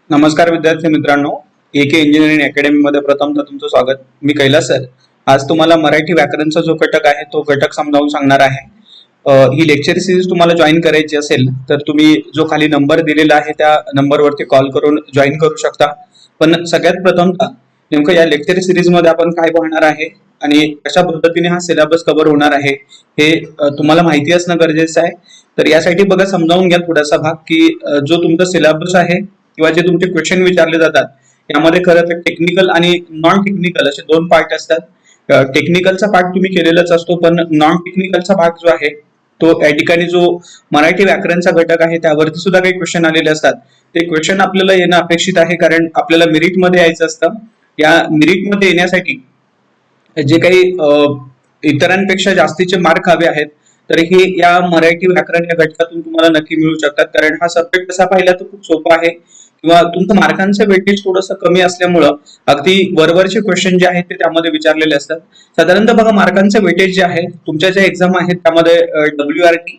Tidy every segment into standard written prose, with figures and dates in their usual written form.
नमस्कार विद्यार्थी मित्रांनो, एके इंजिनिअरिंग अकॅडमीमध्ये प्रथमतः तुमचं स्वागत. मी कैलास सर. आज तुम्हाला मराठी व्याकरणचा जो घटक आहे तो घटक समजावून सांगणार आहे. ही लेक्चर सिरीज तुम्हाला जॉईन करायची असेल तर तुम्ही जो खाली नंबर दिलेला आहे त्या नंबरवरती कॉल करून जॉईन करू शकता. पण सगळ्यात प्रथमतः नेमकं या लेक्चर सिरीज मध्ये आपण काय पाहणार आहे आणि कशा पद्धतीने हा सिलेबस कव्हर होणार आहे हे तुम्हाला माहिती असणं गरजेचं आहे. तर यासाठी बघा, समजावून घ्या थोडासा भाग की जो तुमचा सिलेबस आहे किंवा जे तुमचे क्वेश्चन विचारले जातात यामध्ये खरं तर टेक्निकल आणि नॉन टेक्निकल असे दोन पार्ट असतात. टेक्निकलचा पार्ट तुम्ही केलेलाच असतो, पण नॉन टेक्निकलचा भाग जो आहे तो या ठिकाणी जो मराठी व्याकरणचा घटक आहे त्यावरती सुद्धा काही क्वेश्चन आलेले असतात. ते क्वेश्चन आपल्याला येणं अपेक्षित आहे, कारण आपल्याला मेरिट मध्ये यायचं असतं. या मेरिट मध्ये येण्यासाठी जे काही इतरांपेक्षा जास्तीचे मार्क हवे आहेत तर हे या मराठी व्याकरण या घटकातून तुम्हाला नक्की मिळू शकतात. कारण हा सब्जेक्ट कसा पाहिला तर खूप सोपा आहे किंवा तुमचं मार्कांचं वेटेज थोडंसं कमी असल्यामुळं अगदी वरवरचे क्वेश्चन जे आहेत ते त्यामध्ये विचारलेले असतात. साधारणतः बघा, मार्कांचं वेटेज जे आहे तुमच्या ज्या एक्झाम आहेत त्यामध्ये WRT,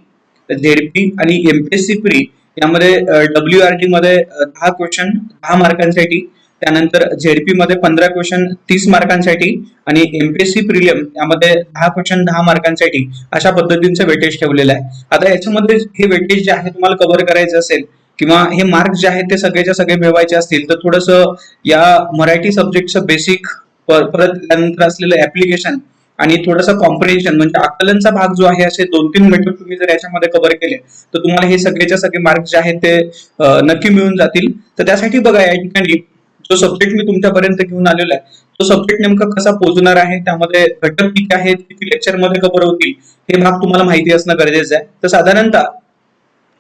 झेडपी आणि एमपीएससी प्री यामध्ये WRT मध्ये 10 क्वेश्चन 10 मार्कांसाठी, त्यानंतर झेडपी मध्ये 15 क्वेश्चन 30 मार्कांसाठी आणि एमपीएससी प्रिलियम यामध्ये 10 क्वेश्चन 10 मार्कांसाठी अशा पद्धतीचं वेटेज ठेवलेलं आहे. आता याच्यामध्ये हे वेटेज जे आहे तुम्हाला कव्हर करायचं असेल किंवा हे मार्क्स जे आहेत ते सगळेच्या सगळे मिळवायचे असतील तर थोडंसं या मराठी सब्जेक्टचं बेसिक, परत त्यानंतर असलेलं ऍप्लिकेशन आणि थोडंसं कॉम्प्रिहेन्शन म्हणजे आकलनचा भाग जो आहे, असे 2-3 घटक तुम्ही जर याच्यामध्ये कव्हर केले तर तुम्हाला हे सगळेच्या सगळे मार्क्स जे आहेत ते नक्की मिळून जातील. तर त्यासाठी बघा, या ठिकाणी जो सब्जेक्ट मी तुमच्यापर्यंत घेऊन आलेला आहे तो सब्जेक्ट नेमका कसा पोहोचणार आहे, त्यामध्ये घटक किती आहेत, किती लेक्चर मध्ये कव्हर होतील हे भाग तुम्हाला माहिती असणं गरजेचं आहे. तर साधारणतः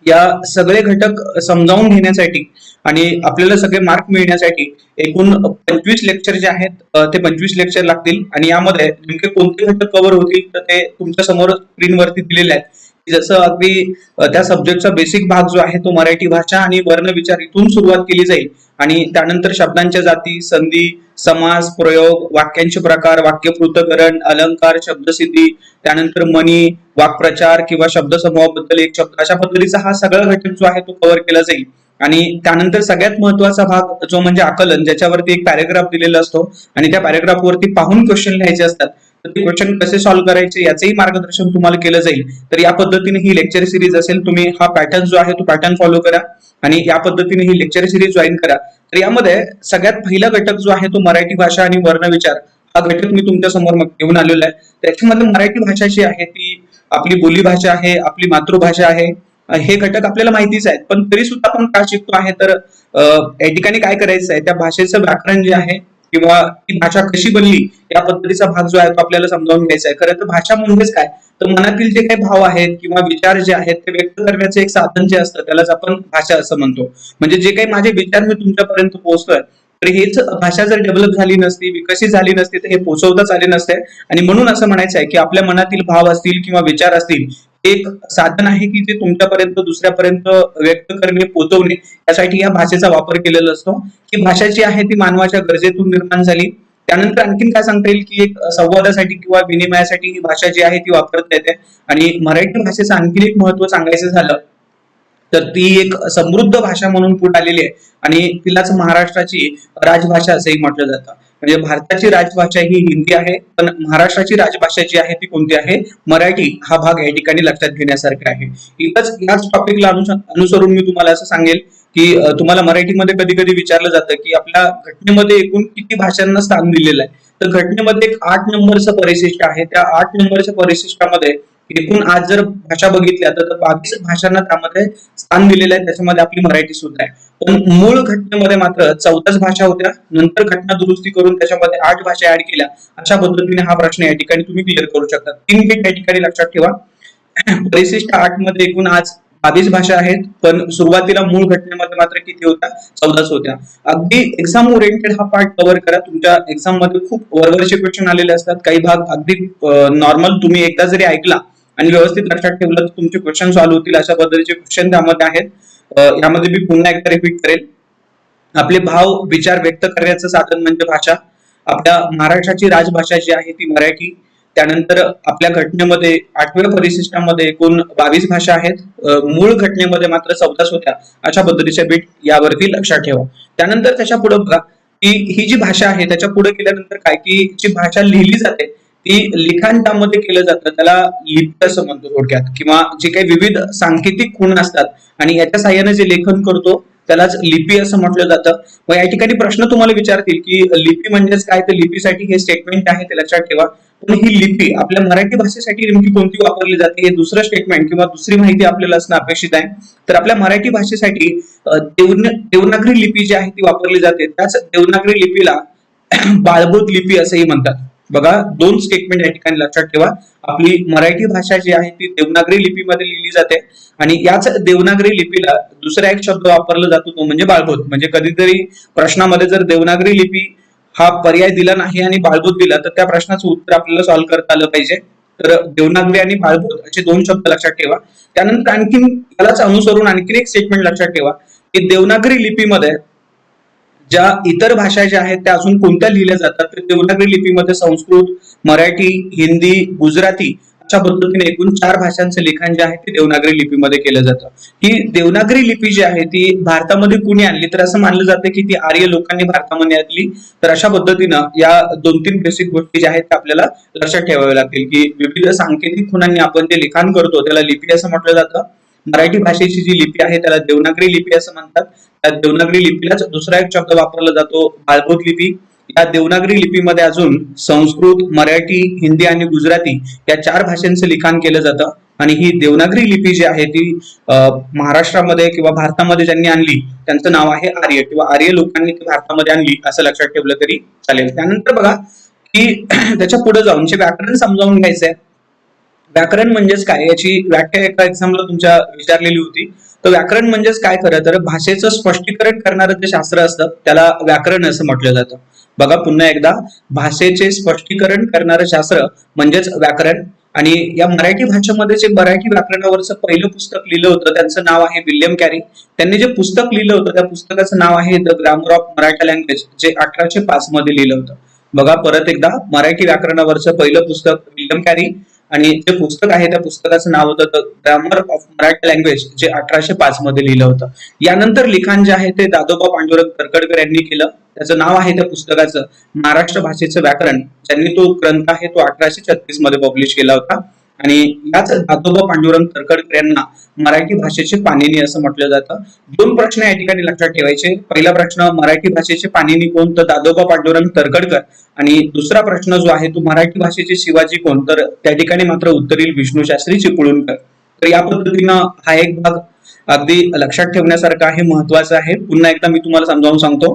या सगळे घटक समजावून घेण्यासाठी आणि आपल्याला सगळे मार्क मिळण्यासाठी एकूण 25 लेक्चर जे आहेत ते 25 लेक्चर लागतील. आणि यामध्ये नेमके कोणते घटक कव्हर होतील तर ते तुमच्या समोर स्क्रीनवरती दिलेले आहेत. जसं अगदी त्या सब्जेक्टचा बेसिक भाग जो आहे तो मराठी भाषा आणि वर्ण विचार इथून सुरुवात केली जाईल आणि त्यानंतर शब्दांच्या जाती, संधी, समास, प्रयोग, वाक्यांचे प्रकार, वाक्य पृथक्करण, अलंकार, शब्दसिद्धी, त्यानंतर मनी, वाक्प्रचार किंवा शब्दसमूहाबद्दल एक शब्द, अशा पद्धतीचा हा सगळा घटक जो आहे तो कव्हर केला जाईल. आणि त्यानंतर सगळ्यात महत्वाचा भाग जो म्हणजे आकलन, ज्याच्यावरती एक पॅरेग्राफ दिलेला असतो आणि त्या पॅरेग्राफ वरती पाहून क्वेश्चन लिहायचे असतात. तर ते क्वेश्चन कसे सॉल्व्ह करायचे याचंही मार्गदर्शन तुम्हाला केलं जाईल. तर या पद्धतीने ही लेक्चर सिरीज असेल. तुम्ही हा पॅटर्न जो आहे तो पॅटर्न फॉलो करा आणि या पद्धतीने ही लेक्चर सिरीज जॉईन करा. तर यामध्ये सगळ्यात पहिला घटक जो आहे तो मराठी भाषा आणि वर्ण विचार हा घटक मी तुमच्या समोर घेऊन आलेला आहे. त्याच्यामध्ये मराठी भाषा जी आहे ती आपली बोलीभाषा आहे, आपली मातृभाषा आहे. हे घटक आपल्याला माहितीच आहेत, पण तरी सुद्धा आपण काय शिकतो आहे तर या ठिकाणी काय करायचं आहे, त्या भाषेचं व्याकरण जे आहे किंवा ती भाषा कशी बनली या पद्धतीचा भाग जो आहे तो आपल्याला समजावून घ्यायचा आहे. खरं तर भाषा म्हणजेच काय, तर मनातील जे काही भाव आहेत किंवा विचार जे आहेत ते व्यक्त करण्याचे एक साधन जे असतं त्यालाच आपण भाषा असं म्हणतो. म्हणजे जे काही माझे विचार मी तुमच्यापर्यंत पोहोचतोय तर हेच भाषा जर डेव्हलप झाली नसती, विकसित झाली नसती तर हे पोहोचवताच आले नसते. आणि म्हणून असं म्हणायचं आहे की आपल्या मनातील भाव असतील किंवा विचार असतील एक साधन आहे की ते तुमच्यापर्यंत दुसऱ्यापर्यंत व्यक्त करणे, पोहोचवणे यासाठी या भाषेचा वापर केलेला असतो. ही भाषा जी आहे ती मानवाच्या गरजेतून निर्माण झाली. त्यानंतर आणखीन काय सांगता येईल की एक संवादासाठी किंवा विनिमयासाठी ही भाषा जी आहे ती वापरता येते. आणि मराठी भाषेचं आणखीन एक महत्व सांगायचं झालं तर ती एक समृद्ध भाषा म्हणून पुढे आलेली आहे आणि तिलाच महाराष्ट्राची राजभाषा असंही म्हटलं जातं. म्हणजे भारताची राजभाषा ही हिंदी आहे, पण महाराष्ट्राची राजभाषा जी आहे ती कोणती आहे, मराठी. हा भाग या ठिकाणी लक्षात घेण्यासारखा आहे. इथंच याच टॉपिकला अनुसरून मी तुम्हाला असं सांगेल की तुम्हाला मराठीमध्ये कधी कधी विचारलं जातं की आपल्या घटनेमध्ये एकूण किती भाषांना स्थान दिलेलं आहे. तर घटनेमध्ये एक 8 नंबरचं परिशिष्ट आहे. त्या 8 नंबरच्या परिशिष्टामध्ये एकूण आज जर भाषा बघितल्या तर 22 भाषांना त्यामध्ये स्थान दिलेलं आहे. त्याच्यामध्ये आपली मराठी सुद्धा आहे. पण मूळ घटनेमध्ये मात्र 14 भाषा होत्या. नंतर घटना दुरुस्ती करून त्याच्यामध्ये 8 भाषा ऍड केल्या. अशा पद्धतीने हा प्रश्न या ठिकाणी तुम्ही क्लिअर करू शकता. 3 बिट या ठिकाणी लक्षात ठेवा. परिशिष्ट 8 मध्ये एकूण आज 22 भाषा आहेत, पण सुरुवातीला मूळ घटनेमध्ये मात्र किती होत्या, 14 होत्या. अगदी एक्झाम ओरिएंटेड हा पार्ट कव्हर करा. तुमच्या एक्झाम मध्ये खूप वरवरचे क्वेश्चन आलेले असतात. काही भाग अगदी नॉर्मल तुम्ही एकदा जरी ऐकला आणि व्यवस्थित लक्षात ठेवलं तर तुमचे क्वेश्चन सॉल्व्ह होतील. अशा पद्धतीचे क्वेश्चन त्यामध्ये आहेत. यामध्ये मी पुन्हा एकदा रिपीट करेल. आपले भाव विचार व्यक्त करण्याचं साधन म्हणजे भाषा. आपल्या महाराष्ट्राची राजभाषा जी आहे ती मराठी. त्यानंतर आपल्या घटनेमध्ये 8व्या परिशिष्टामध्ये एकूण 22 भाषा आहेत. मूळ घटनेमध्ये मात्र 14 होत्या. अशा पद्धतीच्या बीट यावरती लक्षात ठेवा. त्यानंतर त्याच्या पुढे बघा की ही जी भाषा आहे त्याच्या पुढे गेल्यानंतर काय की जी भाषा लिहिली जाते ती लिखाण त्यामध्ये केलं जातं, त्याला लिपी असं म्हणतो थोडक्यात, किंवा जे काही विविध सांकेतिक खूण असतात आणि याच्या साह्याने जे लेखन करतो त्यालाच लिपी असं म्हटलं जातं. मग या ठिकाणी प्रश्न तुम्हाला विचारतील की लिपी म्हणजेच काय, तर लिपीसाठी हे स्टेटमेंट आहे ते लक्षात ठेवा. पण ही लिपी आपल्या मराठी भाषेसाठी नेमकी कोणती वापरली जाते हे दुसरं स्टेटमेंट किंवा दुसरी माहिती आपल्याला असणं अपेक्षित आहे. तर आपल्या मराठी भाषेसाठी देवनागरी लिपी जी आहे ती वापरली जाते. त्याच देवनागरी लिपीला बाळबोध लिपी असंही म्हणतात. बघा, दोन स्टेटमेंट या ठिकाणी लक्षात ठेवा. आपली मराठी भाषा जी आहे ती देवनागरी लिपीमध्ये लिहिली जाते आणि याच देवनागरी लिपीला दुसरा एक शब्द वापरला जातो तो म्हणजे बाळबोध. म्हणजे कधीतरी प्रश्नामध्ये जर देवनागरी लिपी हा पर्याय दिला नाही आणि बाळबोध दिला तर त्या प्रश्नाचं उत्तर आपल्याला सॉल्व्ह करता आलं पाहिजे. तर देवनागरी आणि बाळबोध असे दोन शब्द लक्षात ठेवा. त्यानंतर आणखीन यालाच अनुसरून आणखीन एक स्टेटमेंट लक्षात ठेवा की देवनागरी लिपीमध्ये ज्या इतर भाषा ज्या आहेत त्या अजून कोणत्या लिहिल्या जातात, तर देवनागरी लिपीमध्ये संस्कृत, मराठी, हिंदी, गुजराती अशा पद्धतीने एकूण 4 भाषांचं लिखाण जे आहे ते देवनागरी लिपीमध्ये केलं जातं. ही देवनागरी लिपी जी आहे ती भारतामध्ये कुणी आणली, तर असं मानलं जातं की ती आर्य लोकांनी भारतामध्ये आणली. तर अशा पद्धतीनं या 2-3 बेसिक गोष्टी ज्या आहेत त्या आपल्याला लक्षात ठेवाव्या लागतील की विविध सांकेतिक खुणांनी आपण जे लिखाण करतो त्याला लिपी असं म्हटलं जातं. मराठी भाषेची जी लिपी आहे त्याला देवनागरी लिपी असं म्हणतात. त्या देवनागरी लिपीलाच दुसरा एक शब्द वापरला जातो बाळबोध लिपी. या देवनागरी लिपीमध्ये अजून संस्कृत, मराठी, हिंदी आणि गुजराती या 4 भाषांचं लिखाण केलं जातं. आणि ही देवनागरी लिपी जी आहे ती महाराष्ट्रामध्ये किंवा भारतामध्ये ज्यांनी आणली त्यांचं नाव आहे आर्य, किंवा आर्य लोकांनी ती भारतामध्ये आणली असं लक्षात ठेवलं तरी चालेल. त्यानंतर बघा की त्याच्या पुढे जाऊन जे व्याकरण समजावून घ्यायचंय. व्याकरण म्हणजेच काय याची व्याख्या एका एक्झामला तुमच्या विचारलेली होती. तर व्याकरण म्हणजेच काय, खरं तर भाषेचं स्पष्टीकरण करणारं जे शास्त्र असतं त्याला व्याकरण असं म्हटलं जातं. बघा पुन्हा एकदा, भाषेचे स्पष्टीकरण करणारं शास्त्र म्हणजेच व्याकरण. आणि या मराठी भाषेमध्ये जे मराठी व्याकरणावरचं पहिलं पुस्तक लिहिलं होतं त्यांचं नाव आहे विल्यम कॅरी. त्यांनी जे पुस्तक लिहिलं होतं त्या पुस्तकाचं नाव आहे the grammar of Maratha language, जे 1805 मध्ये लिहिलं होतं. बघा परत एकदा, मराठी व्याकरणावरचं पहिलं पुस्तक विल्यम कॅरी आणि जे पुस्तक आहे त्या पुस्तकाचं नाव होतं the grammar of Maratha language, जे 1805 मध्ये लिहिलं होतं. यानंतर लिखाण जे आहे ते दादोबा पांडुरंग तरखडकर यांनी केलं. त्याचं नाव आहे त्या पुस्तकाचं महाराष्ट्र भाषेचं व्याकरण. ज्यांनी तो ग्रंथ आहे तो 1836 मध्ये पब्लिश केला होता. आणि याच दादोबा पांडुरंग तरखडकर यांना मराठी भाषेचे पाणिनी असं म्हटलं जातं. 2 प्रश्न या ठिकाणी लक्षात ठेवायचे. पहिला प्रश्न, मराठी भाषेचे पाणिनी कोण, तर दादोबा पांडुरंग तरखडकर. आणि दुसरा प्रश्न जो आहे तो, मराठी भाषेचे शिवाजी कोण, तर त्या ठिकाणी मात्र उत्तर येईल विष्णू शास्त्री चिपळूणकर. तर या पद्धतीनं हा एक भाग अगदी लक्षात ठेवण्यासारखा आहे, महत्वाचा आहे. पुन्हा एकदा मी तुम्हाला समजावून सांगतो.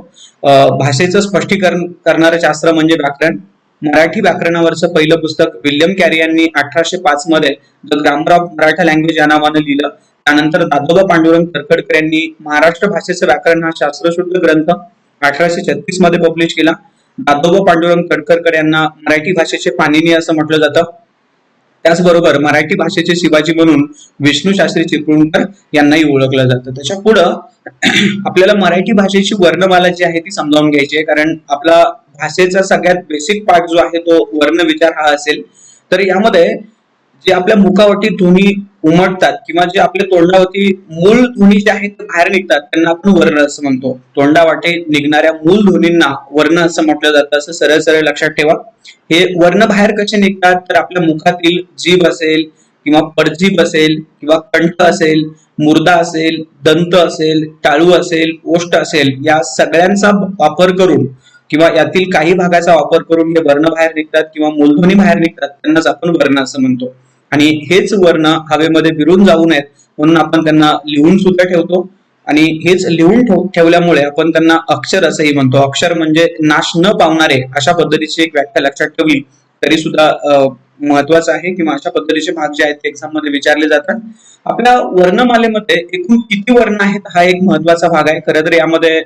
भाषेचं स्पष्टीकरण करणारं शास्त्र म्हणजे व्याकरण. मराठी व्याकरणावरचं पहिलं पुस्तक विल्यम कॅरी यांनी 1805 मध्ये the grammar of Maratha language या नावानं लिहिलं. त्यानंतर दादोबा पांडुरंग तरखडकर यांनी महाराष्ट्र भाषेचं व्याकरण हा शास्त्रशुद्ध ग्रंथ 1836 मध्ये पब्लिश केला. दादोबा पांडुरंग तरखडकर यांना मराठी भाषेचे पाणिनी असं म्हटलं जातं. त्याचबरोबर मराठी भाषेचे शिवाजी म्हणून विष्णू शास्त्री चिपळूणकर यांनाही ओळखलं जातं. त्याच्या पुढं आपल्याला मराठी भाषेची वर्णमाला जी आहे ती समजावून घ्यायची आहे, कारण आपला भाषेचा सगळ्यात बेसिक पार्ट जो आहे तो वर्ण विचार हा असेल. तर यामध्ये जे आपल्या मुखावरती ध्वनी उमटतात किंवा जे आपल्या तोंडावरती मूळ ध्वनी जे आहेत ते बाहेर निघतात त्यांना आपण वर्ण असं म्हणतो. तोंडावाटे निघणाऱ्या मूळ ध्वनींना वर्ण असं म्हटलं जातं. असं सरळ सरळ लक्षात ठेवा. हे वर्ण बाहेर कसे निघतात, तर आपल्या मुखातील जीभ असेल किंवा परजीभ असेल किंवा कंठ असेल, मुर्दा असेल, दंत असेल, टाळू असेल, ओष्ठ असेल, या सगळ्यांचा वापर करून किंवा यातील काही भागाचा वापर करून हे वर्ण बाहेर निघतात किंवा मूलध्वनी बाहेर निघतात. त्यांनाच आपण वर्ण असं म्हणतो. आणि हेच वर्ण हवेमध्ये विरून जाऊ नयेत म्हणून आपण त्यांना लिहून सुद्धा ठेवतो. आणि हेच लिहून ठेवल्यामुळे आपण त्यांना अक्षर असंही म्हणतो. अक्षर म्हणजे नाश न पावणारे, अशा पद्धतीची एक व्याख्या लक्षात ठेवली तरी सुद्धा महत्वाचं आहे, किंवा अशा पद्धतीचे भाग जे आहेत ते एक्झाम मध्ये विचारले जातात. आपल्या वर्णमालेमध्ये एकूण किती वर्ण आहेत हा एक महत्वाचा भाग आहे. खरं तर यामध्ये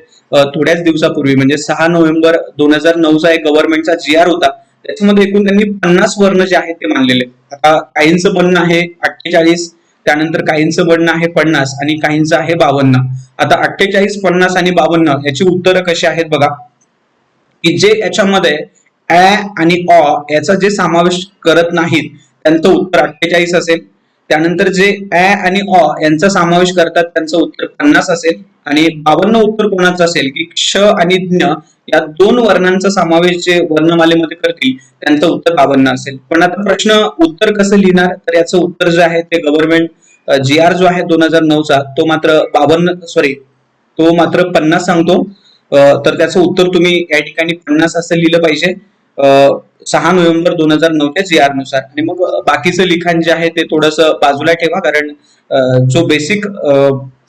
थोड्याच दिवसापूर्वी म्हणजे 6 नोव्हेंबर 2009 चा एक गव्हर्नमेंटचा GR होता. त्याच्यामध्ये एकूण त्यांनी 50 वर्ण जे आहेत ते मानलेले. आता काहींचं म्हणणं आहे 48, त्यानंतर काहींचं म्हणणं आहे 50 आणि काहींचं आहे 52. आता 48, 50 आणि 52 याची उत्तरं कशी आहेत बघा, की जे याच्यामध्ये ऍ आणि अ याचा जे समावेश करत नाहीत त्यांचं उत्तर 48 असेल. त्यानंतर जे ऍ आणि अ यांचा समावेश करतात त्यांचं उत्तर 50 असेल. आणि 52 उत्तर कोणाचं असेल की क्ष आणि ज्ञ या दोन वर्णांचा समावेश जे वर्णमालेमध्ये करतील त्यांचं उत्तर 52 असेल. पण आता प्रश्न उत्तर कसं लिहिणार, तर याचं उत्तर जे आहे ते गव्हर्नमेंट GR जो आहे 2009चा तो मात्र 50 सांगतो. तर त्याचं उत्तर तुम्ही या ठिकाणी 50 असं लिहिलं पाहिजे 6 नोव्हेंबर 2009च्या GR नुसार. आणि मग बाकीचं लिखाण जे आहे ते थोडंसं बाजूला ठेवा, कारण जो बेसिक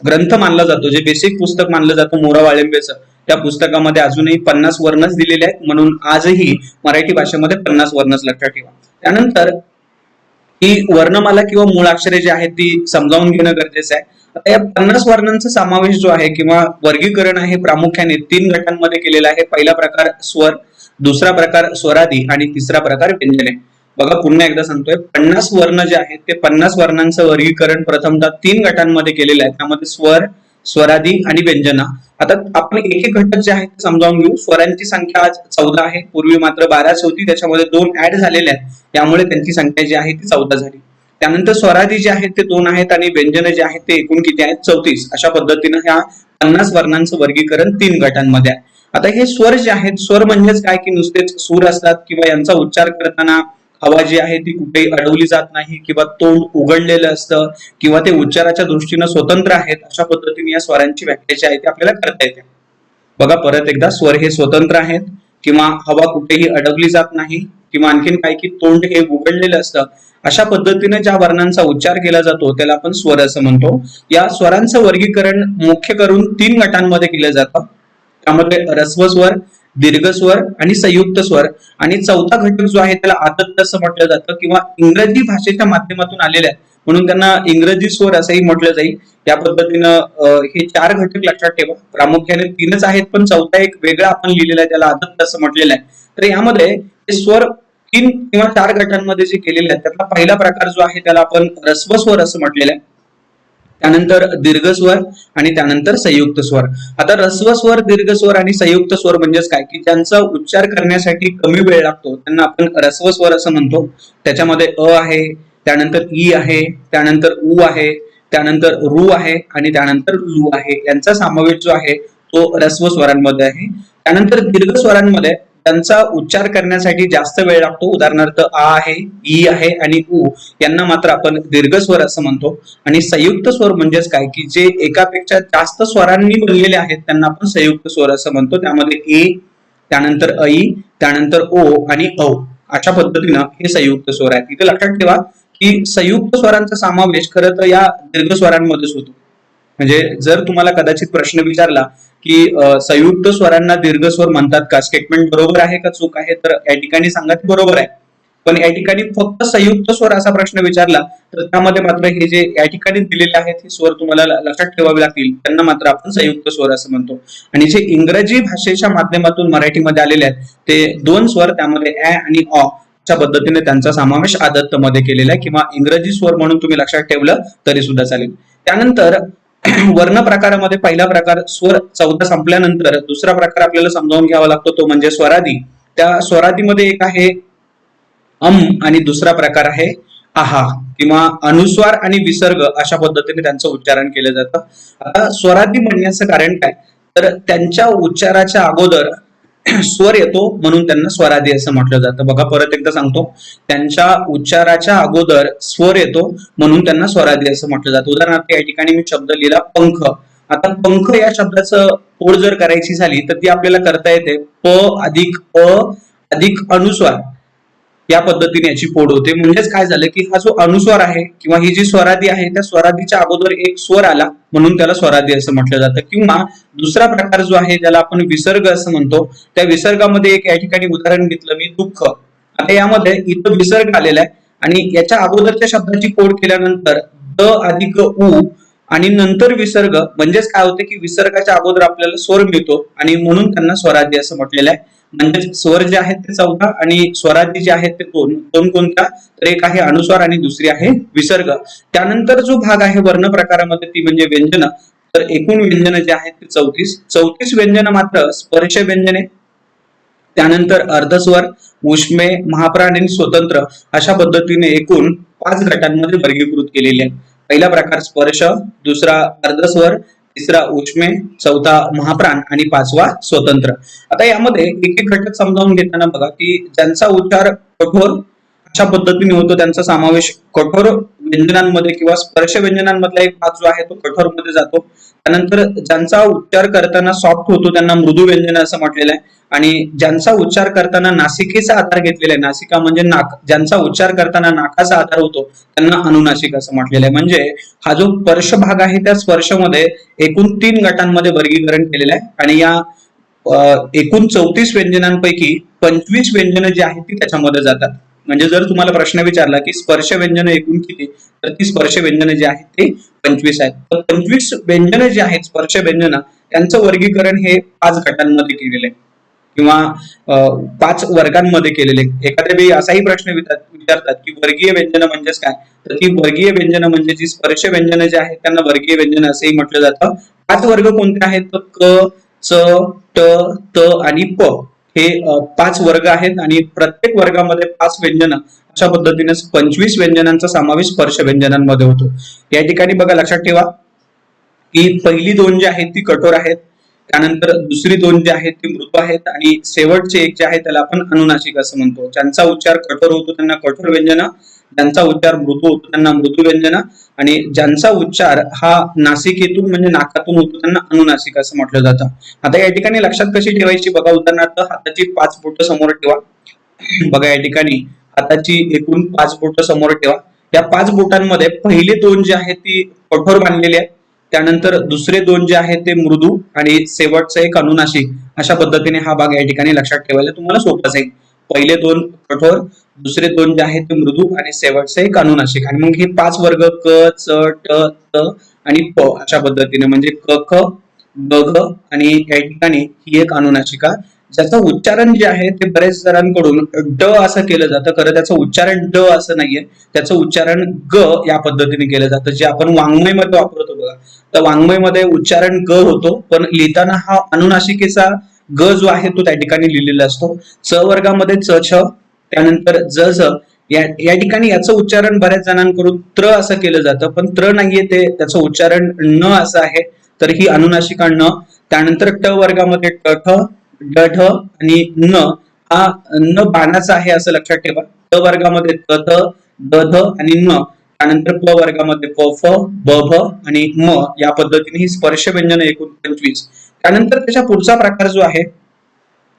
ग्रंथ मानला जातो, जे बेसिक पुस्तक मानलं जातं मोरा वाळिंबेचं, त्या पुस्तकामध्ये अजूनही 50 वर्णच दिलेले आहेत. म्हणून आजही मराठी भाषेमध्ये 50 वर्णच लक्षात ठेवा. त्यानंतर ही वर्णमाला किंवा मूळाक्षरे जी आहेत ती समजावून घेणं गरजेचं आहे. आता या 50 वर्णांचा समावेश जो आहे किंवा वर्गीकरण आहे प्रामुख्याने 3 गटांमध्ये केलेलं आहे. पहिला प्रकार स्वर, दुसरा प्रकार स्वरादी आणि तिसरा प्रकार व्यंजने. बघा पुन्हा एकदा सांगतोय, 50 वर्ण जे आहेत ते 50 वर्णांचं वर्गीकरण प्रथमतः 3 गटांमध्ये केलेलं आहे. त्यामध्ये स्वर, स्वरादी आणि व्यंजना. आता आपण एक एक घटक जे आहेत ते समजावून घेऊ. स्वरांची संख्या आज 14 आहे, पूर्वी मात्र 12च होती, त्याच्यामध्ये 2 ऍड झालेले आहेत, त्यामुळे त्यांची संख्या जी आहे ती 14 झाली. त्यानंतर स्वरादी जे आहेत ते 2 आहेत आणि व्यंजन जे आहेत ते एकूण किती आहेत 34. अशा पद्धतीनं ह्या 50 वर्णांचं वर्गीकरण 3 गटांमध्ये आहे. आता हे स्वर जे आहेत, स्वर म्हणजेच काय की नुसतेच सूर असतात किंवा यांचा उच्चार करताना हवा जी आहे ती कुठेही अडवली जात नाही किंवा तोंड उघडलेलं असतं किंवा ते उच्चाराच्या दृष्टीनं स्वतंत्र आहेत. अशा पद्धतीने या स्वरांची व्याख्या जी आहे ती आपल्याला करता येते. बघा परत एकदा, स्वर हे स्वतंत्र आहेत किंवा हवा कुठेही अडवली जात नाही किंवा आणखीन काय की तोंड हे उघडलेलं असतं. अशा पद्धतीने ज्या वर्णांचा उच्चार केला जातो त्याला आपण स्वर असं म्हणतो. या स्वरांचं वर्गीकरण मुख्य करून 3 गटांमध्ये केलं जातं. त्यामध्ये ऱ्हस्व स्वर, दीर्घ स्वर आणि संयुक्त स्वर. आणि चौथा घटक जो आहे त्याला आदत्त असं म्हटलं जातं किंवा इंग्रजी भाषेच्या माध्यमातून आलेले आहेत म्हणून त्यांना इंग्रजी स्वर असंही म्हटलं जाईल. या पद्धतीनं हे 4 घटक लक्षात ठेवा. प्रामुख्याने 3च आहेत पण चौथा एक वेगळा आपण लिहिलेला आहे, त्याला आदत्त असं म्हटलेलं आहे. तर यामध्ये हे स्वर 3 किंवा 4 गटांमध्ये जे केलेले आहेत त्यातला पहिला प्रकार जो आहे त्याला आपण ऱ्हस्व स्वर असं म्हटलेलं आहे. त्यानंतर दीर्घ स्वर आणि त्यानंतर संयुक्त स्वर. आता ऱ्हस्व स्वर, दीर्घ स्वर आणि संयुक्त स्वर म्हणजेच काय की ज्यांचा उच्चार करण्यासाठी कमी वेळ लागतो त्यांना आपण ऱ्हस्व स्वर असं म्हणतो. त्याच्यामध्ये अ आहे, त्यानंतर ई आहे, त्यानंतर उ आहे, त्यानंतर रू आहे आणि त्यानंतर लू आहे. यांचा समावेश जो आहे तो ऱ्हस्व स्वरांमध्ये आहे. त्यानंतर दीर्घ स्वरांमध्ये त्यांचा उच्चार करण्यासाठी जास्त वेळ लागतो. उदाहरणार्थ आ आहे, ई आहे आणि उ यांना मात्र आपण दीर्घ स्वर असं म्हणतो. आणि संयुक्त स्वर म्हणजेच काय की जे एकापेक्षा जास्त स्वरांनी बनलेले आहेत त्यांना आपण संयुक्त स्वर असं म्हणतो. त्यामध्ये ए, त्यानंतर ऐ, त्यानंतर ओ आणि औ अशा पद्धतीनं हे संयुक्त स्वर आहेत. इथे लक्षात ठेवा की संयुक्त स्वरांचा समावेश खरं तर या दीर्घ स्वरांमध्येच होतो. म्हणजे जर तुम्हाला कदाचित प्रश्न विचारला की संयुक्त स्वरांना दीर्घ स्वर म्हणतात का, स्टेटमेंट बरोबर आहे का चूक आहे, तर या ठिकाणी सांगा की बरोबर आहे. पण या ठिकाणी फक्त संयुक्त स्वर असा प्रश्न विचारला तर त्यामध्ये मात्र हे जे या ठिकाणी दिलेले आहेत हे स्वर तुम्हाला लक्षात ठेवावे लागतील, त्यांना मात्र आपण संयुक्त स्वर असं म्हणतो. आणि जे इंग्रजी भाषेच्या माध्यमातून मराठीमध्ये आलेले आहेत ते 2 स्वर, त्यामध्ये ऍ आणि अ अशा पद्धतीने त्यांचा समावेश आदत्त मध्ये केलेला आहे किंवा इंग्रजी स्वर म्हणून तुम्ही लक्षात ठेवलं तरी सुद्धा चालेल. त्यानंतर वर्ण प्रकारामध्ये पहिला प्रकार स्वर 14 संपल्यानंतर दुसरा प्रकार आपल्याला समजावून घ्यावा लागतो, तो म्हणजे स्वरादी. त्या स्वरादीमध्ये एक आहे आणि दुसरा प्रकार आहे आहा किंवा अनुस्वार आणि विसर्ग अशा पद्धतीने त्यांचं उच्चारण केलं जातं. आता स्वरादी म्हणण्याचं कारण काय, तर त्यांच्या उच्चाराच्या अगोदर स्वर येतो म्हणून त्यांना स्वरादी असं म्हटलं जातं. बघा परत एकदा सांगतो, त्यांच्या उच्चाराच्या अगोदर स्वर येतो म्हणून त्यांना स्वरादी असं म्हटलं जातं. उदाहरणार्थ या ठिकाणी मी शब्द लिहिला पंख. आता पंख या शब्दाचं फोड जर करायची झाली तर ती आपल्याला करता येते प अधिक अ अधिक अनुस्वार या पद्धतीने याची फोड होते. म्हणजेच काय झालं की हा जो अनुस्वार आहे किंवा ही जी स्वरादी आहे त्या स्वरादीच्या अगोदर एक स्वर आला म्हणून त्याला स्वरादी असं म्हटलं जातं. किंवा दुसरा प्रकार जो आहे ज्याला आपण विसर्ग असं म्हणतो, त्या विसर्गामध्ये एक या ठिकाणी उदाहरण घेतलं मी दुःख. आता यामध्ये इथं विसर्ग आलेला आहे आणि याच्या अगोदरच्या शब्दाची फोड केल्यानंतर द अधिक उ आणि नंतर विसर्ग, म्हणजेच काय होते की विसर्गाच्या अगोदर आपल्याला स्वर मिळतो आणि म्हणून त्यांना स्वरादी असं म्हटलेलं आहे. म्हणजे स्वर जे आहेत ते 14 आणि स्वरादी जे आहेत ते 2 कोणत्या, तर एक आहे अनुस्वार आणि दुसरी आहे विसर्ग. त्यानंतर जो भाग आहे वर्ण प्रकारामध्ये ती म्हणजे व्यंजन. तर एकूण व्यंजन जे आहेत ते 34 व्यंजन मात्र स्पर्श व्यंजने, त्यानंतर अर्धस्वर, ऊष्मे, महाप्राण आणि स्वतंत्र अशा पद्धतीने एकूण 5 गटांमध्ये वर्गीकृत केलेले आहे. पहिला प्रकार स्पर्श, दुसरा अर्धस्वर, तिसरा ऊष्मे, चौथा महाप्राण आणि पाचवा स्वतंत्र. आता यामध्ये एक एक घटक समजावून घेताना बघा की ज्यांचा उच्चार कठोर अशा पद्धतीने होतो त्यांचा समावेश कठोर व्यंजनांमध्ये किंवा स्पर्श व्यंजनांमधला एक भाग जो आहे तो कठोर मध्ये जातो. त्यानंतर ज्यांचा उच्चार करताना सॉफ्ट होतो त्यांना मृदू व्यंजन असं म्हटलेलं आहे. आणि ज्यांचा उच्चार करताना नासिकेचा आधार घेतलेला आहे, नासिका म्हणजे नाक, ज्यांचा उच्चार करताना नाकाचा आधार होतो त्यांना अनुनासिक असं म्हटलेलं आहे. म्हणजे हा जो स्पर्श भाग आहे त्या स्पर्शमध्ये एकूण 3 गटांमध्ये वर्गीकरण केलेलं आहे आणि या एकूण 34 व्यंजनांपैकी 25 व्यंजनं जी आहेत ती त्याच्यामध्ये जातात. म्हणजे जर तुम्हाला प्रश्न विचारला की स्पर्श व्यंजन एकूण किती, तर ती स्पर्श व्यंजन जी आहेत ते 25 आहेत. तर 25 व्यंजन जी आहेत स्पर्श व्यंजन त्यांचं वर्गीकरण हे 5 गटांमध्ये केलेलं आहे किंवा 5 वर्गांमध्ये केलेले. एखाद्या वेळी असाही प्रश्न विचारतात की वर्गीय व्यंजन म्हणजेच काय, तर ती वर्गीय व्यंजन म्हणजे जी स्पर्श व्यंजन जे आहेत त्यांना वर्गीय व्यंजन असेही म्हटलं जातं. 5 वर्ग कोणते आहेत, तर क, च, ट, त आणि प हे 5 वर्ग आहेत आणि प्रत्येक वर्गामध्ये 5 व्यंजन अशा पद्धतीने 25 व्यंजनांचा समावेश स्पर्श व्यंजनांमध्ये होतो. या ठिकाणी बघा लक्षात ठेवा की पहिली 2 जी आहेत ती कठोर आहेत, त्यानंतर दुसरी 2 जी आहेत ती मृदू आहेत आणि शेवटचे एक जे आहे त्याला आपण अनुनासिक असं म्हणतो. ज्यांचा उच्चार कठोर होतो त्यांना कठोर व्यंजन, ज्यांचा उच्चार मृदू होतो त्यांना मृदू व्यंजन आणि ज्यांचा उच्चार हा नासिकेतून म्हणजे नाकातून होतो त्यांना अनुनासिक असं म्हटलं जातं. आता या ठिकाणी लक्षात कशी ठेवायची बघा, उदाहरणार्थ हाताची 5 बोटं समोर ठेवा. बघा या ठिकाणी हाताची एकूण 5 बोटं समोर ठेवा. या 5 बोटांमध्ये पहिले 2 जे आहेत ती कठोर बांधलेले आहेत, त्यानंतर दुसरे 2 जे आहेत ते मृदू आणि शेवटचं एक अनुनासिक. अशा पद्धतीने हा भाग या ठिकाणी लक्षात ठेवायला तुम्हाला सोपं जाईल. पहिले 2 कठोर, दुसरे 2 जे आहेत ते मृदू आणि शेवटचं एक अनुनासिक. आणि मग हे 5 वर्ग क, च, ट, त आणि प अशा पद्धतीने म्हणजे क, ख, ग, घ आणि या ठिकाणी ही एक अनुनासिका, ज्याचं उच्चारण जे आहे ते बरेच जणांकडून ड असं केलं जातं. खरं त्याचं उच्चारण ड असं नाहीये, त्याचं उच्चारण ग या पद्धतीने केलं जातं, जे आपण वाङ्मयमध्ये वापरतो बघा. तर वाङ्मयमध्ये उच्चारण ग होतो, पण लिहिताना हा अनुनासिकेचा ग जो आहे तो त्या ठिकाणी लिहिलेला असतो. च वर्गामध्ये च, छ, त्यानंतर ज, झ या ठिकाणी याचं उच्चारण बऱ्याच जणांकडून त्र असं केलं जातं, पण त्र नाहीये, ते त्याचं उच्चारण न असं आहे, तर ही अनुनासिका न. त्यानंतर ट वर्गामध्ये ट, ठ, ड, ढ आणि न हा न बाणाचा आहे असं लक्षात ठेवा. ट वर्गामध्ये त, थ, द, ध आणि न. त्यानंतर प वर्गामध्ये प, फ, ब, भ आणि म या पद्धतीने ही स्पर्श व्यंजन एकूण 25. त्यानंतर त्याच्या पुढचा प्रकार जो आहे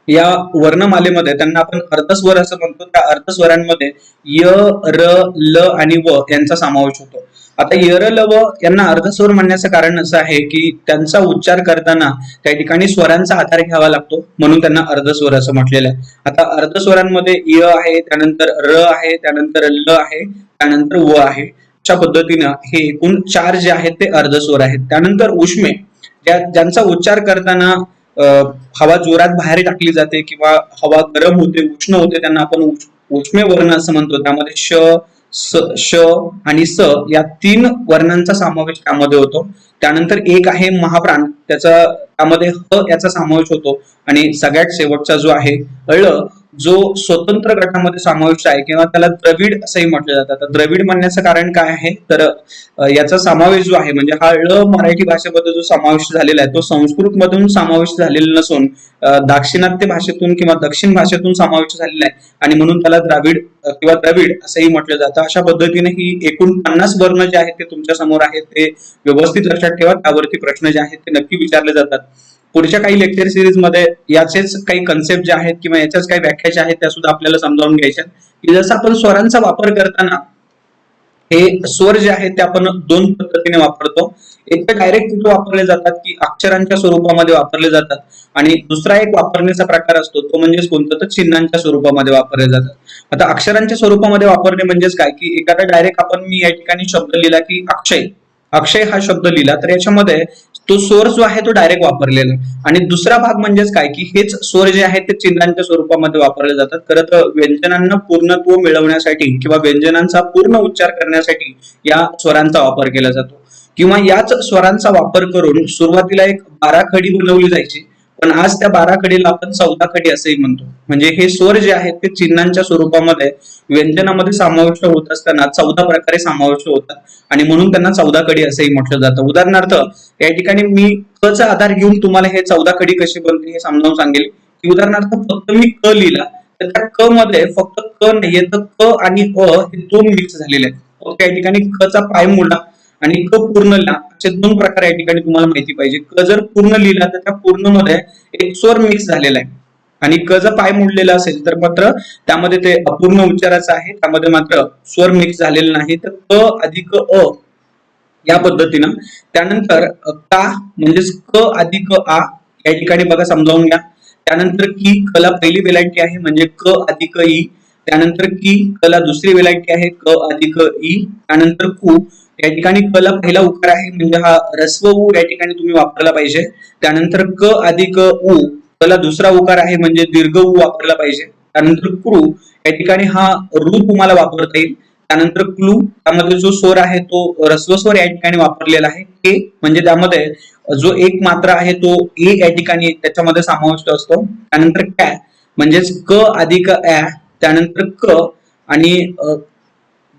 या वर्णमालेमध्ये त्यांना आपण अर्धस्वर असं म्हणतो. त्या अर्धस्वरांमध्ये य, र, ल आणि व यांचा समावेश होतो. आता य, र, ल, व यांना अर्धस्वर म्हणण्याचं कारण असं आहे की त्यांचा उच्चार करताना त्या ठिकाणी स्वरांचा आधार घ्यावा लागतो, म्हणून त्यांना अर्धस्वर असं म्हटलेलं आहे. आता अर्धस्वरांमध्ये य आहे, त्यानंतर र आहे, त्यानंतर ल आहे, त्यानंतर व आहे. अशा पद्धतीनं हे एकूण 4 जे आहेत ते अर्धस्वर आहेत. त्यानंतर ऊष्मे, ज्यांचा उच्चार करताना हवा जोरात बाहेर टाकली जाते किंवा हवा गरम होते, उष्ण होते, त्यांना आपण ऊष्मे वर्ण असं म्हणतो. त्यामध्ये श, श आणि स या 3 वर्णांचा समावेश त्यामध्ये होतो. त्यानंतर एक आहे महाप्राण, त्यामध्ये ह याचा समावेश होतो आणि सगळ्यात शेवटचा जो आहे ळ, जो स्वतंत्र गटामध्ये समावेश आहे किंवा त्याला द्रविड असंही म्हटलं जातं. तर द्रविड म्हणण्याचं कारण काय आहे, तर याचा समावेश जो आहे म्हणजे हा ळ मराठी भाषेमध्ये जो समावेश झालेला आहे तो संस्कृत मधून समावेश झालेला नसून दाक्षिणात्य भाषेतून किंवा दक्षिण भाषेतून समावेश झालेला आहे आणि म्हणून त्याला द्राविड किंवा द्रविड असंही म्हटलं जातं. अशा पद्धतीने ही एकूण 50 वर्ण जे आहेत ते तुमच्या समोर आहेत, ते व्यवस्थित लक्षात ठेवा. त्यावरती प्रश्न जे आहेत ते नक्की विचारले जातात. पुढच्या काही लेक्चर सिरीज मध्ये याचेच काही कन्सेप्ट जे आहेत किंवा याच्याच काही व्याख्या ज्या आहेत त्या सुद्धा आपल्याला समजावून घ्यायच्या, की जसं आपण स्वरांचा वापर करताना हे स्वर जे आहेत ते आपण 2 पद्धतीने वापरतो. एक तर डायरेक्ट कुठे वापरले जातात की अक्षरांच्या स्वरूपामध्ये वापरले जातात आणि दुसरा एक वापरण्याचा प्रकार असतो तो म्हणजे कोणतं, तर चिन्हांच्या स्वरूपामध्ये वापरले जातात. आता अक्षरांच्या स्वरूपामध्ये वापरणे म्हणजेच काय, की एखादा डायरेक्ट आपण मी या ठिकाणी शब्द लिहिला की अक्षय, अक्षय हा शब्द लिहिला तर याच्यामध्ये तो स्वर जो आहे तो डायरेक्ट वापरलेला आहे. आणि दुसरा भाग म्हणजेच काय, की हेच स्वर जे आहेत ते चिन्हांच्या स्वरूपामध्ये वापरले जातात. खरं तर व्यंजनांना पूर्णत्व मिळवण्यासाठी किंवा व्यंजनांचा पूर्ण उच्चार करण्यासाठी या स्वरांचा वापर केला जातो किंवा याच स्वरांचा वापर करून सुरुवातीला एक बाराखडी बनवली जायची, पण आज त्या 12 कढीला आपण 14 कढी असंही म्हणतो. म्हणजे हे स्वर जे आहेत ते चिन्हांच्या स्वरूपामध्ये व्यंजनामध्ये समाविष्ट होत असताना 14 प्रकारे समाविष्ट होतात आणि म्हणून त्यांना 14 कढी असंही म्हटलं जातं. उदाहरणार्थ या ठिकाणी मी क चा आधार घेऊन तुम्हाला हे 14 कढी कशी बनते हे समजावून सांगेल. की उदाहरणार्थ फक्त मी क लिहिला तर त्या क मध्ये फक्त क नाहीये तर क आणि अ हे दोन मिक्स झालेले आहेत. ओके, या ठिकाणी क चा पायमुळा आणि क पूर्ण ला असे दोन प्रकार या ठिकाणी तुम्हाला माहिती पाहिजे. क जर पूर्ण लिहिला तर त्या पूर्ण मध्ये एक स्वर मिक्स झालेला आहे आणि क जर पाय मोडलेला असेल तर मात्र त्यामध्ये ते अपूर्ण उच्चाराचं आहे, त्यामध्ये मात्र स्वर मिक्स झालेला नाही. तर क अधिक अ या पद्धतीनं. त्यानंतर का म्हणजेच क अधिक आ या ठिकाणी बघा समजावून घ्या. त्यानंतर की कला पहिली वेलांटी आहे म्हणजे क अधिक ई. त्यानंतर की कला दुसरी वेलांटी आहे क अधिक ई. त्यानंतर कु या ठिकाणी कला पहिला उकार आहे म्हणजे हा रस्व उ या ठिकाणी तुम्ही वापरला पाहिजे. त्यानंतर क अधिक उ कला दुसरा उकार आहे म्हणजे दीर्घ उ वापरला पाहिजे. त्यानंतर क्रू या ठिकाणी हा रू तुम्हाला वापरता येईल. त्यानंतर क्लू त्यामध्ये जो स्वर आहे तो रस्व स्वर या ठिकाणी वापरलेला आहे. के म्हणजे त्यामध्ये जो एक मात्रा आहे तो ए या ठिकाणी त्याच्यामध्ये समाविष्ट असतो. त्यानंतर कॅ म्हणजेच क अधिक ऍ. त्यानंतर क आणि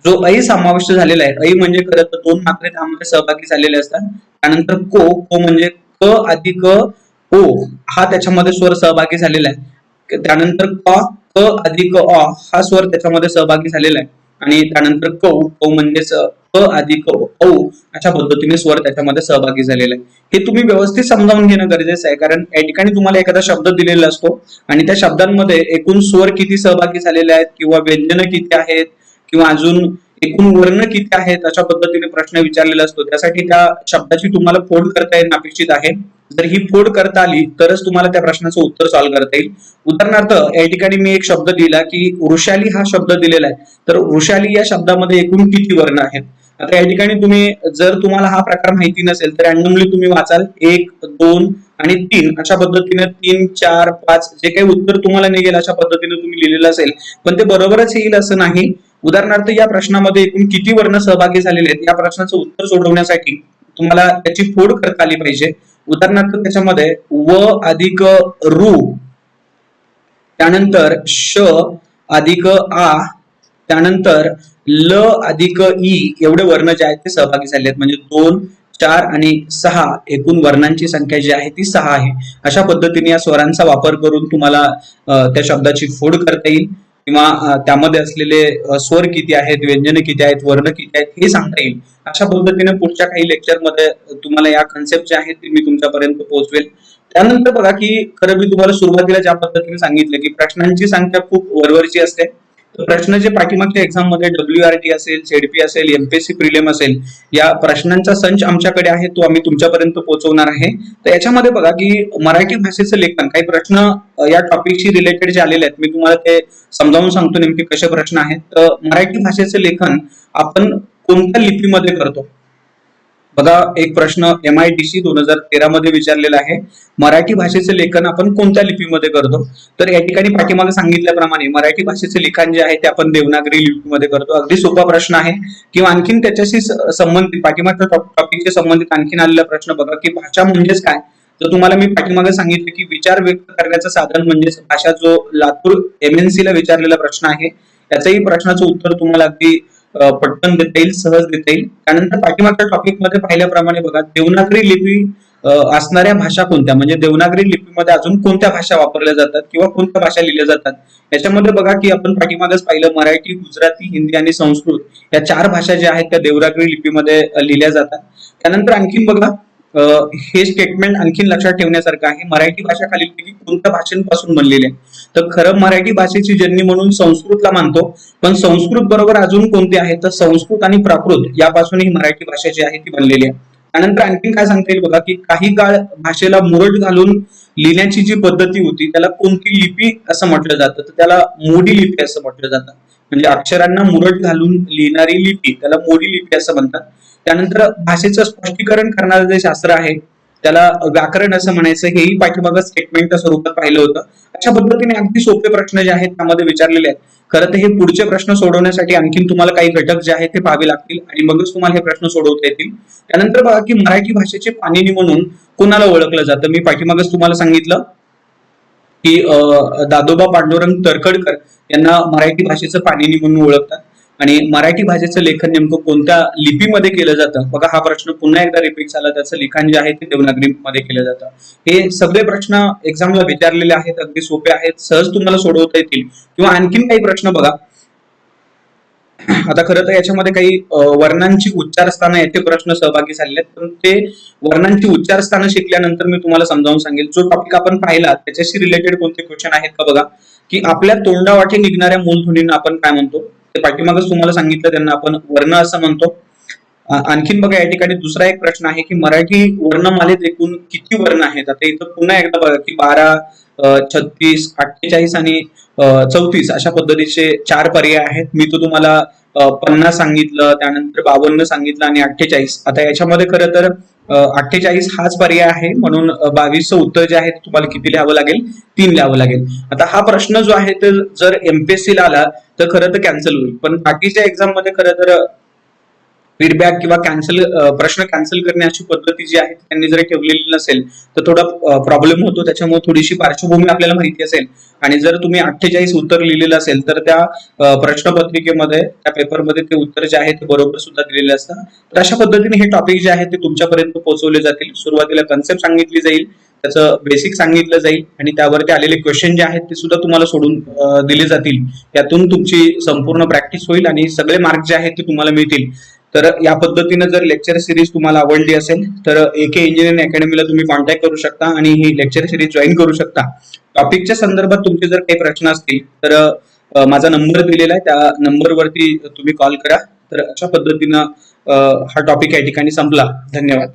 जो ऐ समाविष्ट झालेला आहे. ऐ म्हणजे खरं तर दोन मात्रे त्यामध्ये सहभागी झालेले असतात. त्यानंतर को को म्हणजे क अधिक ओ हा त्याच्यामध्ये स्वर सहभागी झालेला आहे. त्यानंतर क अधिक अ हा स्वर त्याच्यामध्ये सहभागी झालेला आहे. आणि त्यानंतर कौ कौ म्हणजेच क अधिक औ अशा पद्धतीने स्वर त्याच्यामध्ये सहभागी झालेला आहे. हे तुम्ही व्यवस्थित समजावून घेणं गरजेचं आहे, कारण या ठिकाणी तुम्हाला एखादा शब्द दिलेला असतो आणि त्या शब्दांमध्ये एकूण स्वर किती सहभागी झालेले आहेत किंवा व्यंजन किती आहेत किंवा अजून एकूण वर्ण किती आहेत अशा पद्धतीने प्रश्न विचारलेला असतो. त्यासाठी त्या शब्दाची तुम्हाला फोड करता येणं अपेक्षित आहे. जर ही फोड करता आली तरच तुम्हाला त्या प्रश्नाचं उत्तर सॉल्व्ह करता येईल. उदाहरणार्थ या ठिकाणी मी एक शब्द दिला की वृषाली हा शब्द दिलेला आहे. तर वृषाली या शब्दामध्ये एकूण किती वर्ण आहेत. आता या ठिकाणी तुम्ही जर तुम्हाला हा प्रकार माहिती नसेल तर रॅन्डमली तुम्ही वाचाल 1, 2 आणि 3 अशा पद्धतीने 3, 4, 5 जे काही उत्तर तुम्हाला निघेल अशा पद्धतीने तुम्ही लिहिलेलं असेल, पण ते बरोबरच येईल असं नाही. उदाहरणार्थ या प्रश्नामध्ये एकूण किती वर्ण सहभागी झालेले आहेत या प्रश्नाचं उत्तर सोडवण्यासाठी तुम्हाला त्याची फोड करता आली पाहिजे. उदाहरणार्थ त्याच्यामध्ये व अधिक रू, त्यानंतर श अधिक आ, त्यानंतर ल अधिक ई एवढे वर्ण जे आहेत ते सहभागी झाले आहेत. म्हणजे 2, 4 आणि 6 एकूण वर्णांची संख्या जी आहे ती 6 आहे. अशा पद्धतीने या स्वरांचा वापर करून तुम्हाला त्या शब्दाची फोड करता येईल किंवा त्यामध्ये असलेले स्वर किती आहेत, व्यंजन किती आहेत, वर्ण किती आहेत हे सांगता येईल. अशा पद्धतीने पुढच्या काही लेक्चरमध्ये तुम्हाला या कन्सेप्ट जे आहेत ते मी तुमच्यापर्यंत पोहोचवेल. त्यानंतर बघा की खरं मी तुम्हाला सुरुवातीला ज्या पद्धतीने सांगितलं की प्रश्नांची संख्या खूप वरवरची असते. प्रश्न जे पाठीमागच्या एक्झाम मध्ये WRT असेल, ZP असेल, MPSC प्रिलिम असेल या प्रश्नांचा संच आमच्याकडे आहे तो आम्ही तुमच्यापर्यंत पोहोचवणार आहे. तर याच्यामध्ये बघा की मराठी भाषेचं लेखन काही प्रश्न या टॉपिकशी रिलेटेड जे आलेले आहेत मी तुम्हाला ते समजावून सांगतो नेमके कसे प्रश्न आहेत. तर मराठी भाषेचं लेखन आपण कोणत्या लिपीमध्ये करतो. बघा एक प्रश्न MIDC 2013 मध्ये विचारलेला आहे. मराठी भाषेचे लेखन आपण कोणत्या लिपीमध्ये करतो. तर या ठिकाणी पाठीमागे सांगितल्याप्रमाणे मराठी भाषेचे लिखाण जे आहे ते आपण देवनागरी लिपीमध्ये करतो. अगदी सोपा प्रश्न आहे. किंवा आणखीन त्याच्याशी संबंधित पाठीमागच्या टॉपिकशी संबंधित आणखीन आलेला प्रश्न बघा की भाषा म्हणजेच काय. तर तुम्हाला मी पाठीमागे सांगितलं की विचार व्यक्त करण्याचं साधन म्हणजेच भाषा, जो लातूर MNC ला विचारलेला प्रश्न आहे. याचंही प्रश्नाचं उत्तर तुम्हाला अगदी पटकन देता येईल, सहज देता येईल. त्यानंतर पाठीमागच्या टॉपिक मध्ये पाहिल्याप्रमाणे बघा देवनागरी लिपी असणाऱ्या भाषा कोणत्या, म्हणजे देवनागरी लिपीमध्ये अजून कोणत्या भाषा वापरल्या जातात किंवा कोणत्या भाषा लिहिल्या जातात. याच्यामध्ये बघा की आपण पाठीमागच पाहिलं मराठी, गुजराती, हिंदी आणि संस्कृत या 4 भाषा ज्या आहेत त्या देवनागरी लिपीमध्ये लिहिल्या जातात. त्यानंतर आणखीन बघा हे स्टेटमेंट आणखीन लक्षात ठेवण्यासारखं आहे. मराठी भाषा खालीलपैकी कोणत्या भाषांपासून बनलेली आहे. तर खरं मराठी भाषेची जननी म्हणून संस्कृतला मानतो, पण संस्कृत बरोबर अजून कोणते आहेत तर संस्कृत आणि प्राकृत यापासून ही मराठी भाषा जी आहे ती बनलेली आहे. त्यानंतर आणखीन काय सांगता येईल बघा की काही काळ भाषेला मुरड घालून लिहिण्याची जी पद्धती होती त्याला कोणती लिपी असं म्हटलं जातं. तर त्याला मोडी लिपी असं म्हटलं जातं. म्हणजे अक्षरांना मुरड घालून लिहिणारी लिपी त्याला मोडी लिपी असं म्हणतात. त्यानंतर भाषेचं स्पष्टीकरण करणारं जे शास्त्र आहे त्याला व्याकरण असं म्हणायचं, हेही पाठीमागं स्टेटमेंटच्या स्वरूपात पाहिलं होतं. अशा पद्धतीने अगदी सोपे प्रश्न जे आहेत त्यामध्ये विचारलेले आहेत. खरं तर हे पुढचे प्रश्न सोडवण्यासाठी आणखीन तुम्हाला काही घटक जे आहेत ते पाहावे लागतील आणि मगच तुम्हाला हे प्रश्न सोडवता येतील. त्यानंतर बघा की मराठी भाषेचे पाणिनी म्हणून कोणाला ओळखलं जातं. मी पाठीमागच तुम्हाला सांगितलं की दादोबा पांडुरंग तरखडकर यांना मराठी भाषेचं पाणिनी म्हणून ओळखतात. आणि मराठी भाषेचं लेखन नेमकं कोणत्या लिपीमध्ये केलं जातं, बघा हा प्रश्न पुन्हा एकदा रिपीट झाला. त्याचं लिखाण जे आहे ते देवनागरीमध्ये केलं जातं. हे सगळे प्रश्न एक्झामला विचारलेले आहेत, अगदी सोपे आहेत, सहज तुम्हाला सोडवता येतील. किंवा आणखीन काही प्रश्न बघा, आता खरं तर याच्यामध्ये काही वर्णांची उच्चारस्थानं याचे प्रश्न सहभागी झालेले आहेत, पण ते वर्णांची उच्चारस्थानं शिकल्यानंतर मी तुम्हाला समजावून सांगेल. जो टॉपिक आपण पाहिला त्याच्याशी रिलेटेड कोणते क्वेश्चन आहेत का बघा, की आपल्या तोंडावाटे निघणाऱ्या मूलध्वनींना आपण काय म्हणतो, ते पाठीमागच तुम्हाला सांगितलं, त्यांना आपण वर्ण असं म्हणतो. आणखीन बघा या ठिकाणी दुसरा एक प्रश्न आहे की मराठी वर्णमालेत एकूण किती वर्ण आहेत. आता इथं पुन्हा एकदा बघा की 12, 36, 48 आणि 34 अशा पद्धतीचे 4 पर्याय आहेत. मी तो तुम्हाला 50 सांगितलं, त्यानंतर 52 सांगितलं आणि 48. आता याच्यामध्ये खरं तर 48 हाच पर्याय आहे, म्हणून 22चं उत्तर जे आहे तुम्हाला किती लिहावं लागेल, 3 लिहावं लागेल. आता हा प्रश्न जो आहे तर जर एमपीएससी ला आला तर खरं तर कॅन्सल होईल, पण बाकीच्या एक्झाम मध्ये खरं तर फीडबॅक किंवा प्रश्न कॅन्सल करण्याची पद्धती जी आहे त्यांनी जर ठेवलेली नसेल तर थोडा प्रॉब्लेम होतो. त्याच्यामुळे थोडीशी पार्श्वभूमी आपल्याला माहिती असेल आणि जर तुम्ही 48 उत्तर लिहिलेलं असेल तर त्या प्रश्नपत्रिकेमध्ये, त्या पेपरमध्ये ते उत्तर जे आहे ते बरोबर सुद्धा दिलेले असतात. तर अशा पद्धतीने हे टॉपिक जे आहे ते तुमच्यापर्यंत पोहोचवले जातील. सुरुवातीला कन्सेप्ट सांगितली जाईल, त्याचं बेसिक सांगितलं जाईल आणि त्यावरती आलेले क्वेश्चन जे आहेत ते सुद्धा तुम्हाला सोडून दिले जातील. यातून तुमची संपूर्ण प्रॅक्टिस होईल आणि सगळे मार्क जे आहेत ते तुम्हाला मिळतील. तर या पद्धतीने जर लेक्चर सिरीज तुम्हाला आवडली असेल तर AK इंजिनिअरिंग अकॅडमीला तुम्ही कॉन्टॅक्ट करू शकता आणि ही लेक्चर सिरीज जॉईन करू शकता. टॉपिकच्या संदर्भात तुमचे जर काही प्रश्न असतील तर माझा नंबर दिलेला आहे, त्या नंबरवरती तुम्ही कॉल करा. तर अशा पद्धतीनं हा टॉपिक या ठिकाणी संपला. धन्यवाद.